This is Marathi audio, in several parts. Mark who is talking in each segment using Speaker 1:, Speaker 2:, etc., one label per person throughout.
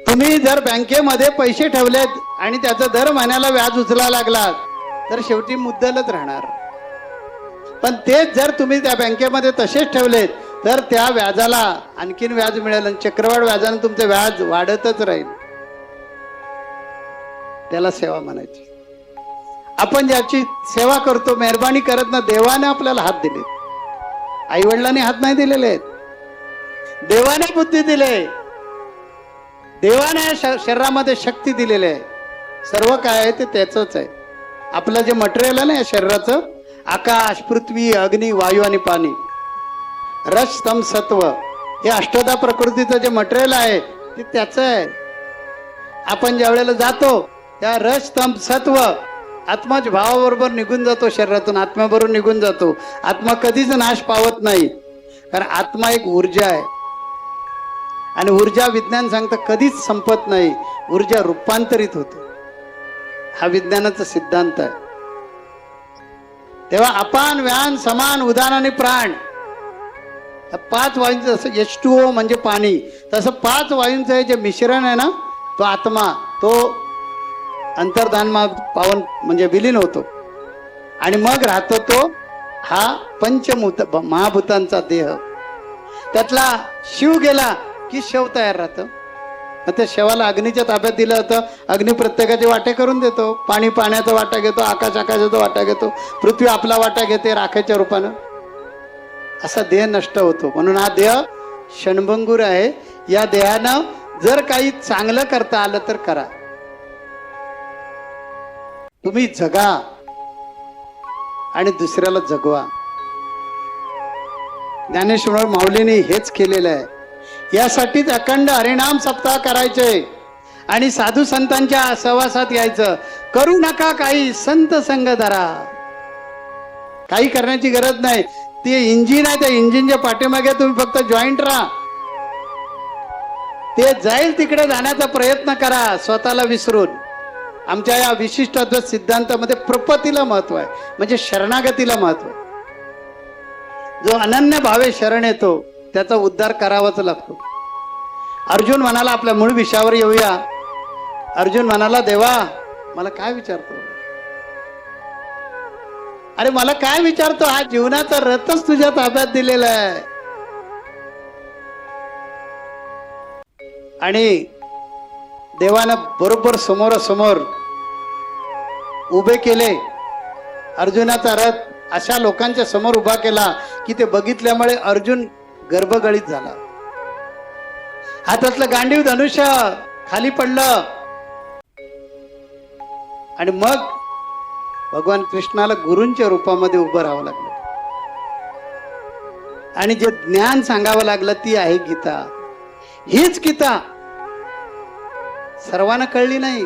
Speaker 1: तुम्ही जर बँकेमध्ये पैसे ठेवलेत आणि त्याचं दर महिन्याला व्याज उचलायला लागलात तर शेवटी मुद्दलच राहणार. पण तेच जर तुम्ही त्या बँकेमध्ये तसेच ठेवलेत तर त्या व्याजाला आणखीन व्याज मिळेल आणि चक्रवाढ व्याजाने तुमचे व्याज वाढतच राहील. त्याला सेवा म्हणायची. आपण ज्याची सेवा करतो, मेहरबानी करत ना, देवाने आपल्याला हात दिले. आई वडिलांनी हात नाही दिलेले आहेत, देवाने बुद्धी दिले, देवाने शरीरामध्ये शक्ती दिलेली आहे. सर्व काय आहे ते त्याचंच आहे. आपलं जे मटेरियल आहे ना या शरीराचं, आकाश, पृथ्वी, अग्नी, वायू आणि पाणी, रस, तम, सत्व, हे अष्टधा प्रकृतीचं जे मटेरियल आहे ते त्याचं आहे. आपण ज्या वेळेला जातो त्या रस, तम, सत्व आत्माच भावाबरोबर निघून जातो शरीरातून, आत्म्याबरोबर निघून जातो. आत्मा कधीच नाश पावत नाही, कारण आत्मा एक ऊर्जा आहे आणि ऊर्जा विज्ञान सांगतं कधीच संपत नाही, ऊर्जा रूपांतरित होते. हा विज्ञानाचा सिद्धांत आहे. तेव्हा अपान, व्यान, समान, उदान आणि प्राण, पाच वायूंचं, जसं H2O म्हणजे पाणी, तसं पाच वायूंचं हे जे मिश्रण आहे ना, तो आत्मा, तो अंतर्धान पावन म्हणजे विलीन होतो आणि मग राहतो तो हा पंचभूत महाभूतांचा देह. त्यातला शिव गेला की शव तयार राहतं. मग त्या शवाला अग्नीच्या ताब्यात दिलं होतं. अग्नी प्रत्येकाचे वाटे करून देतो. पाणी पाण्याचा वाटा घेतो, आकाश आकाशाचा वाटा घेतो, पृथ्वी आपला वाटा घेते राखेच्या रूपानं. असा देह नष्ट होतो. म्हणून हा देह क्षणभंगूर आहे. या देहानं जर काही चांगलं करता आलं तर करा. तुम्ही जगा आणि दुसऱ्याला जगवा. ज्ञानेश्वर माऊलींनी हेच केलेलं आहे. यासाठीच अखंड हरिनाम सप्ताह करायचे आणि साधू संतांच्या सहवासात यायचं. करू नका काही, संत संग धरा. काही करण्याची गरज नाही. ते इंजिन आहे, त्या इंजिनच्या पाठीमागे तुम्ही फक्त जॉईंट राहा. ते जाईल तिकडे जाण्याचा प्रयत्न करा, स्वतःला विसरून. आमच्या या विशिष्ट अद्वैत सिद्धांतामध्ये प्रपत्तीला महत्व आहे, म्हणजे शरणागतीला महत्व आहे. जो अनन्य भावे शरण येतो त्याचा उद्धार करावाच लागतो. अर्जुन म्हणाला, आपल्या मूळ विषयावर येऊया. अर्जुन म्हणाला, देवा मला काय विचारतो? अरे मला काय विचारतो? हा जीवनाचा रथच तुझ्या ताब्यात दिलेला आहे. आणि देवानं बरोबर समोरासमोर उभे केले. अर्जुनाचा रथ अशा लोकांच्या समोर उभा केला की ते बघितल्यामुळे अर्जुन गर्भगळीत झाला. हातातलं गांडीव धनुष्य खाली पडलं आणि मग भगवान कृष्णाला गुरूंच्या रूपामध्ये उभं राहावं लागलं आणि जे ज्ञान सांगावं लागलं ती आहे गीता. हीच गीता सर्वांना कळली नाही.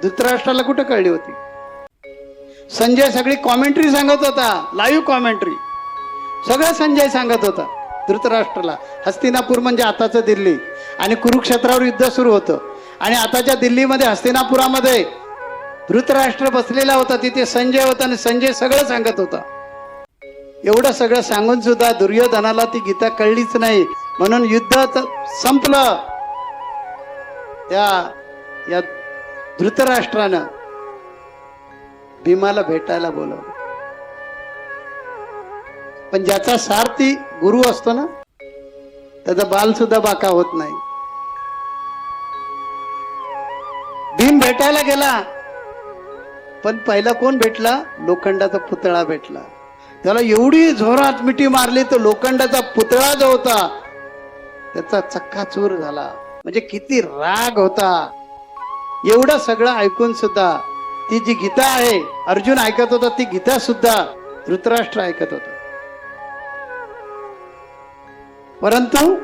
Speaker 1: धृतराष्ट्राला कुठं कळली होती? संजय सगळी कॉमेंट्री सांगत होता, लाईव्ह कॉमेंट्री सगळं संजय सांगत होता धृतराष्ट्राला. हस्तिनापूर म्हणजे आताचं दिल्ली आणि कुरुक्षेत्रावर युद्ध सुरू होतं आणि आताच्या दिल्लीमध्ये हस्तिनापुरामध्ये धृतराष्ट्र बसलेला होता, तिथे संजय होता आणि संजय सगळं सांगत होता. एवढं सगळं सांगून सुद्धा दुर्योधनाला ती गीता कळलीच नाही. म्हणून युद्ध संपलं. या धृतराष्ट्रानं भीमाला भेटायला बोलवलं. पण ज्याचा सारथी गुरु असतो ना, त्याचा बाल सुद्धा बाका होत नाही. भीम भेटायला गेला, पण पहिला कोण भेटला? लोखंडाचा पुतळा भेटला. त्याला एवढी जोरात मिठी मारली तर लोखंडाचा पुतळा जो होता त्याचा चक्काचूर झाला. म्हणजे किती राग होता. एवढं सगळं ऐकून सुद्धा ती जी गीता आहे अर्जुन ऐकत होता, ती गीता सुद्धा धृतराष्ट्र ऐकत होता. परंतु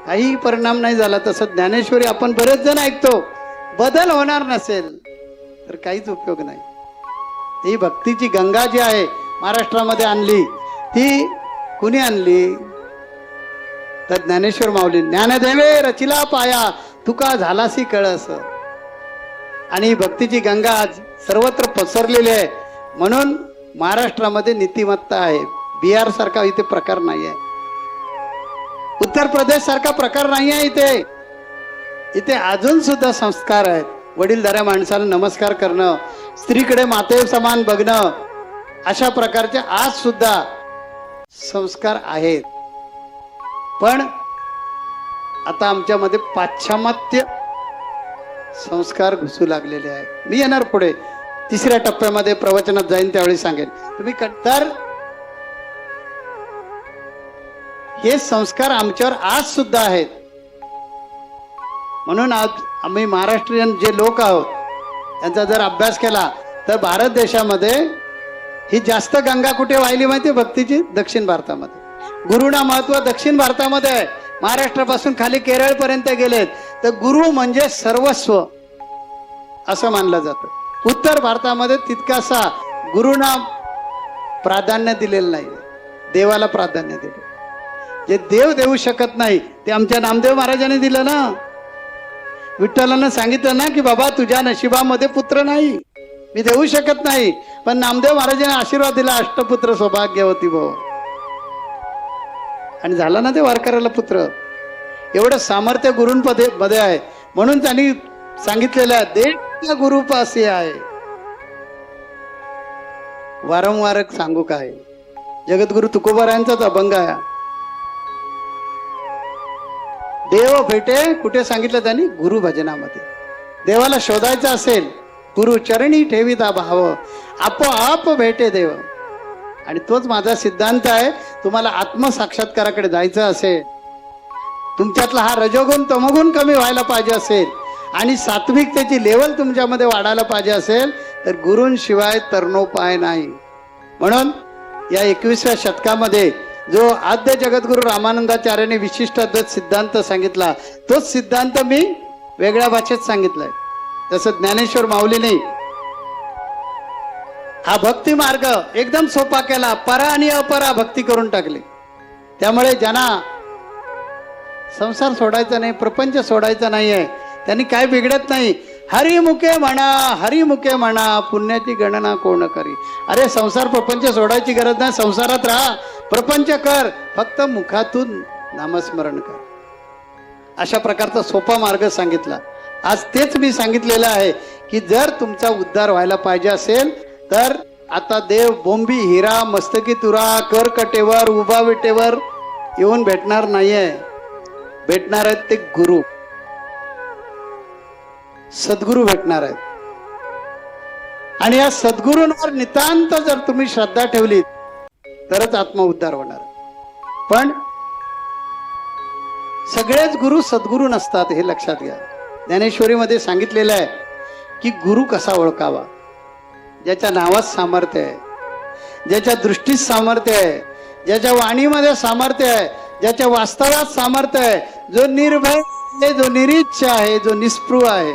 Speaker 1: काही परिणाम नाही झाला. तसं ज्ञानेश्वरी आपण बरेच जण ऐकतो, बदल होणार नसेल तर काहीच उपयोग नाही. ही भक्तीची गंगा जी आहे महाराष्ट्रामध्ये आणली, ती कुणी आणली? तर ज्ञानेश्वर माऊली. ज्ञानदेवे रचिला पाया, तुका झालासी कळस. आणि भक्तीची गंगा आज सर्वत्र पसरलेली आहे. म्हणून महाराष्ट्रामध्ये नीतिमत्ता आहे. बिहार सारखा इथे प्रकार नाही आहे, उत्तर प्रदेश सारखा प्रकार नाही आहे. इथे इथे अजून सुद्धा संस्कार आहेत. वडीलधाऱ्या माणसाला नमस्कार करणं, स्त्रीकडे माते समान बघणं, अशा प्रकारचे आज सुद्धा संस्कार आहेत. पण आता आमच्यामध्ये पाश्चिमात्य संस्कार घुसू लागलेले आहेत. मी येणार पुढे तिसऱ्या टप्प्यामध्ये प्रवचनात जाईन त्यावेळी सांगेन. तुम्ही तर हे संस्कार आमच्यावर आज सुद्धा आहेत. म्हणून आज आम्ही महाराष्ट्रीयन जे लोक आहोत त्यांचा जर अभ्यास केला तर भारत देशामध्ये ही जास्त गंगा कुठे वाहिली माहिती भक्तीची? दक्षिण भारतामध्ये. गुरुना महत्व दक्षिण भारतामध्ये आहे. महाराष्ट्रापासून खाली केरळ पर्यंत गेलेत तर गुरु म्हणजे सर्वस्व असं मानलं जातं. उत्तर भारतामध्ये तितकासा गुरुना प्राधान्य दिलेलं नाही, देवाला प्राधान्य दिलं. जे देव देऊ शकत नाही ते आमच्या नामदेव महाराजांनी दिलं ना. विठ्ठलानं सांगितलं ना की बाबा तुझ्या नशिबामध्ये पुत्र नाही, मी देऊ शकत नाही. पण नामदेव महाराजांनी आशीर्वाद दिला, अष्टपुत्र सौभाग्यवती भव. आणि झाला ना ते वारकऱ्याला पुत्र. एवढं सामर्थ्य गुरूंमध्ये आहे. म्हणून त्यांनी सांगितलेलं आहे देव गुरुपासी आहे. वारंवार सांगू काय, जगद्गुरु तुकोबारायांचाच अभंग आहे. देव भेटे कुठे सांगितलं त्यांनी? गुरु भजनामध्ये. देवाला शोधायचं असेल गुरु चरणी ठेविता भाव, आपोआप भेटे देव. आणि तोच माझा सिद्धांत आहे. तुम्हाला आत्मसाक्षात्काराकडे जायचं असेल, तुमच्यातला हा रजोगुण तमोगुण कमी व्हायला पाहिजे असेल आणि सात्विकतेची लेवल तुमच्यामध्ये वाढायला पाहिजे असेल तर गुरूंशिवाय तरणोपाय नाही. म्हणून या 21व्या शतकामध्ये जो आद्य जगद्गुरु रामानंदाचार्यांनी विशिष्ट अद्वैत सिद्धांत सांगितला तोच सिद्धांत मी वेगळ्या भाषेत सांगितलाय. तसं ज्ञानेश्वर माऊलीने हा भक्ती मार्ग एकदम सोपा केला. परा आणि अपरा भक्ती करून टाकली. त्यामुळे ज्यांना संसार सोडायचा नाही, प्रपंच सोडायचा नाहीये, त्यांनी काय बिघडत नाही. हरिमुखे म्हणा, हरिमुखे म्हणा, पुण्याची गणना कोण करी. अरे संसार प्रपंच सोडायची गरज नाही. संसारात राहा, प्रपंच कर, फक्त मुखातून नामस्मरण कर. अशा प्रकारचा सोपा मार्ग सांगितला. आज तेच मी सांगितलेलं आहे की जर तुमचा उद्धार व्हायला पाहिजे असेल तर आता देव बोंबी हिरा मस्तकी तुरा कर कटेवर उभा विटेवर येऊन भेटणार नाहीये. भेटणार आहेत ते गुरु, सद्गुरु भेटणार आहेत. आणि या सद्गुरूंवर नितांत जर तुम्ही श्रद्धा ठेवली तरच आत्मउद्धार होणार. पण सगळेच गुरु सद्गुरू नसतात हे लक्षात घ्या. ज्ञानेश्वरीमध्ये सांगितलेलं आहे की गुरु कसा ओळखावा. ज्याच्या नावात सामर्थ्य आहे, ज्याच्या दृष्टीत सामर्थ्य आहे, ज्याच्या वाणीमध्ये सामर्थ्य आहे, ज्याच्या वास्तवात सामर्थ्य आहे, जो निर्भय आहे, जो निरीच्छ आहे, जो निस्पृह आहे,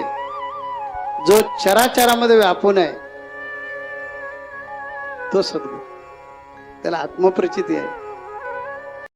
Speaker 1: जो चराचरामध्ये व्यापून आहे, तो सद्गुरू. त्याला आत्मप्रचिती आहे.